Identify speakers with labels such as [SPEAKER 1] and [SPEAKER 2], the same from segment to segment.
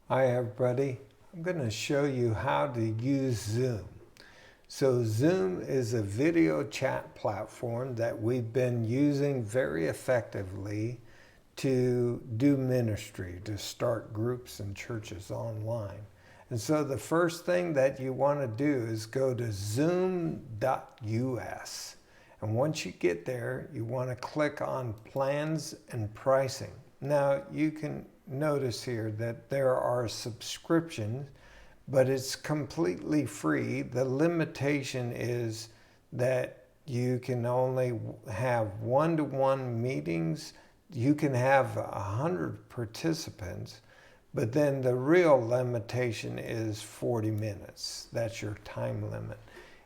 [SPEAKER 1] Hi everybody, I'm going to show you how to use Zoom. So Zoom is a video chat platform that we've been using very effectively to do ministry, to start groups and churches online. And so the first thing that you want to do is go to zoom.us. And once you get there, you want to click on plans and pricing. Now you can notice here that there are subscriptions, but it's completely free. The limitation is that you can only have one-to-one meetings. You can have 100 participants, but then the real limitation is 40 minutes. That's your time limit.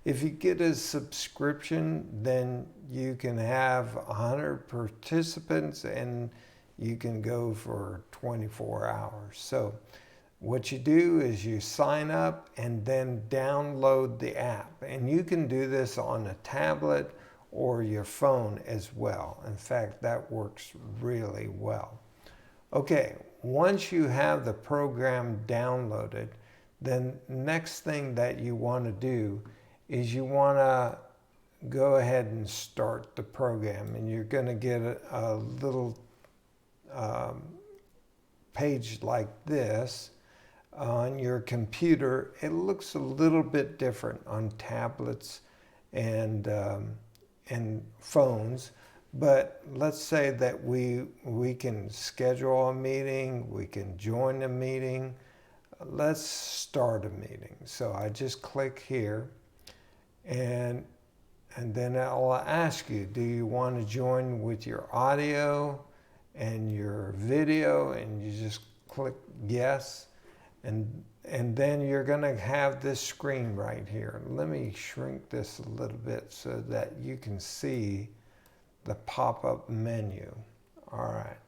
[SPEAKER 1] If you get a subscription, then you can have 100 participants and you can go for 24 hours. So what you do is you sign up and then download the app. And you can do this on a tablet or your phone as well. In fact, that works really well. Okay, once you have the program downloaded, then next thing that you want to do is you want to go ahead and start the program. And you're going to get a little page like this on your computer. It looks a little bit different on tablets and phones, but let's say that we can schedule a meeting, we can join a meeting. Let's start a meeting. So I just click here, and then I'll ask you, do you want to join with your audio and your video? And you just click yes, and then you're going to have this screen right here. Let me shrink this a little bit so that you can see the pop-up menu. All right,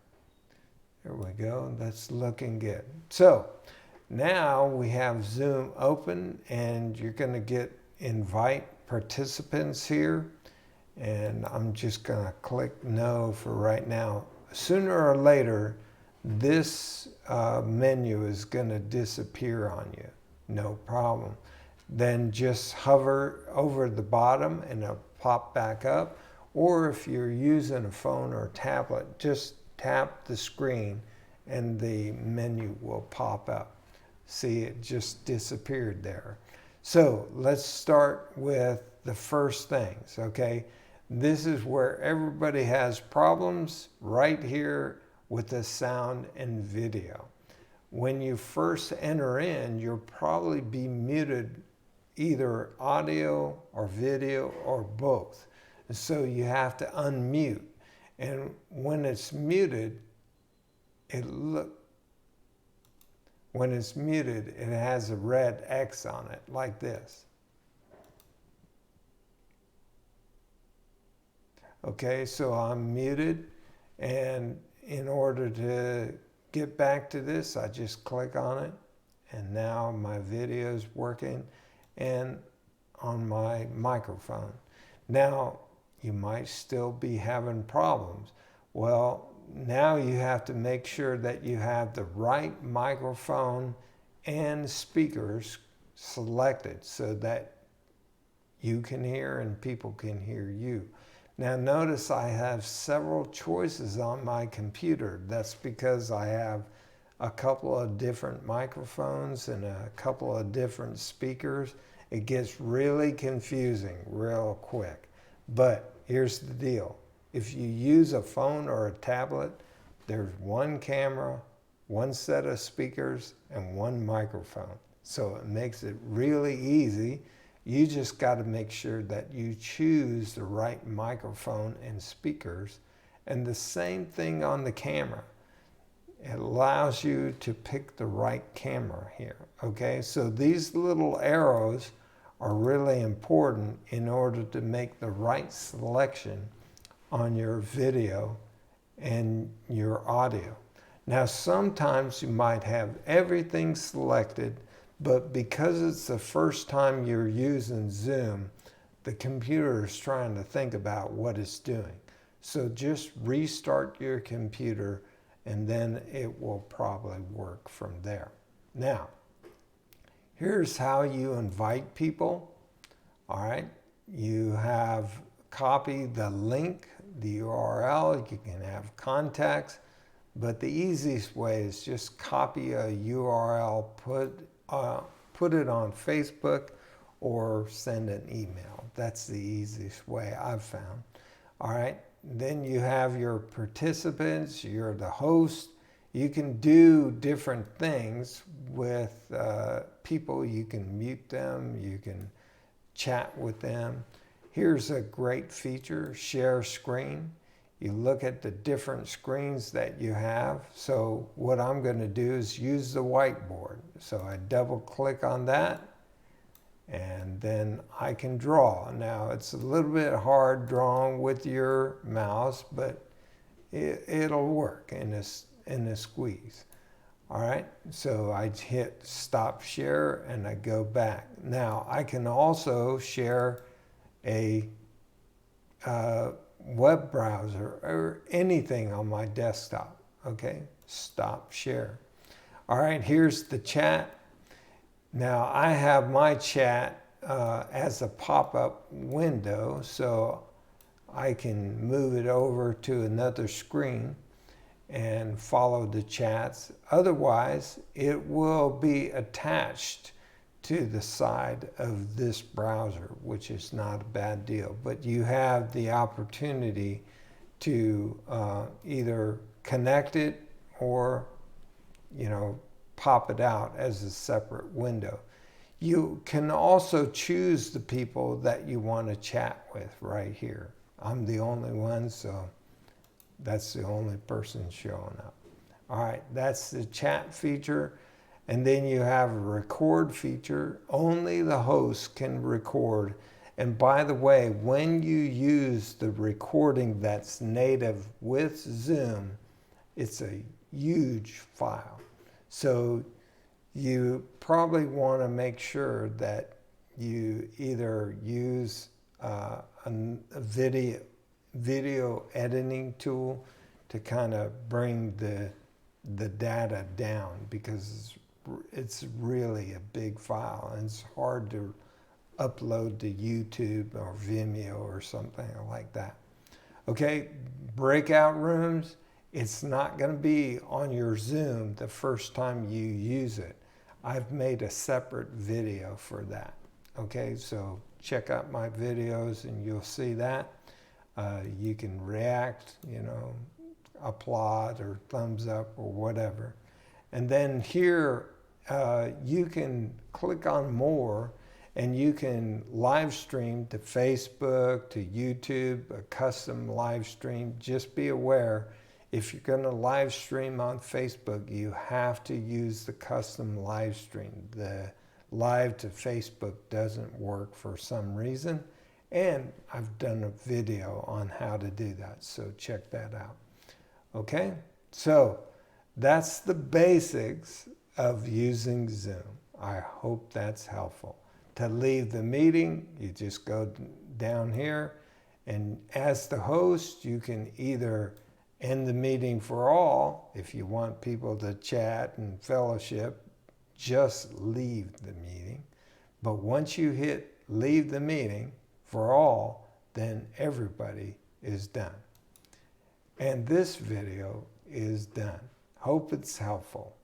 [SPEAKER 1] here we go. That's looking good. So now we have Zoom open, and you're going to get invite participants here, and I'm just going to click no for right now. Sooner or later, this menu is going to disappear on you. No problem. Then just hover over the bottom and it'll pop back up. Or if you're using a phone or a tablet, just tap the screen and the menu will pop up. See, it just disappeared there. So let's start with the first things, okay? This is where everybody has problems, right here with the sound and video. When you first enter in, you'll probably be muted, either audio or video or both. And so you have to unmute. And when it's muted, it has a red X on it, like this. Okay, so I'm muted, and in order to get back to this, I just click on it, and now my video is working and on my microphone. Now, you might still be having problems. Well, now you have to make sure that you have the right microphone and speakers selected so that you can hear and people can hear you. Now notice I have several choices on my computer. That's because I have a couple of different microphones and a couple of different speakers. It gets really confusing real quick. But here's the deal. If you use a phone or a tablet, there's one camera, one set of speakers, and one microphone. So it makes it really easy. You just got to make sure that you choose the right microphone and speakers. And the same thing on the camera. It allows you to pick the right camera here. Okay, so these little arrows are really important in order to make the right selection on your video and your audio. Now sometimes you might have everything selected, but because it's the first time you're using Zoom, the computer is trying to think about what it's doing. So just restart your computer and then it will probably work from there. Now, here's how you invite people. All right, you have copy the link, the URL, you can have contacts, but the easiest way is just copy a URL, put it on Facebook or send an email. That's the easiest way I've found. All right, then you have your participants, you're the host. You can do different things with people. You can mute them, you can chat with them. Here's a great feature, share screen. You look at the different screens that you have. So what I'm going to do is use the whiteboard. So I double click on that and then I can draw. Now it's a little bit hard drawing with your mouse, but it'll work in a squeeze. All right, so I hit stop share and I go back. Now I can also share a web browser or anything on my desktop. Okay, stop share. All right, here's the chat. Now I have my chat as a pop-up window, so I can move it over to another screen and follow the chats. Otherwise, it will be attached to the side of this browser, which is not a bad deal. But you have the opportunity to either connect it or, pop it out as a separate window. You can also choose the people that you want to chat with right here. I'm the only one, so that's the only person showing up. All right, that's the chat feature. And then you have a record feature. Only the host can record. And by the way, when you use the recording that's native with Zoom, it's a huge file. So you probably want to make sure that you either use a video editing tool to kind of bring the data down, because it's really a big file and it's hard to upload to YouTube or Vimeo or something like that. Okay, breakout rooms, it's not going to be on your Zoom the first time you use it. I've made a separate video for that. Okay, so check out my videos and you'll see that. You can react, applaud or thumbs up or whatever. And then here you can click on more and you can live stream to Facebook, to YouTube, a custom live stream. Just be aware, if you're going to live stream on Facebook, you have to use the custom live stream. The live to Facebook doesn't work for some reason. And I've done a video on how to do that, so check that out. Okay, so that's the basics of using Zoom. I hope that's helpful. To leave the meeting, you just go down here, and as the host, you can either end the meeting for all. If you want people to chat and fellowship, just leave the meeting. But once you hit leave the meeting for all, then everybody is done. And this video is done. Hope it's helpful.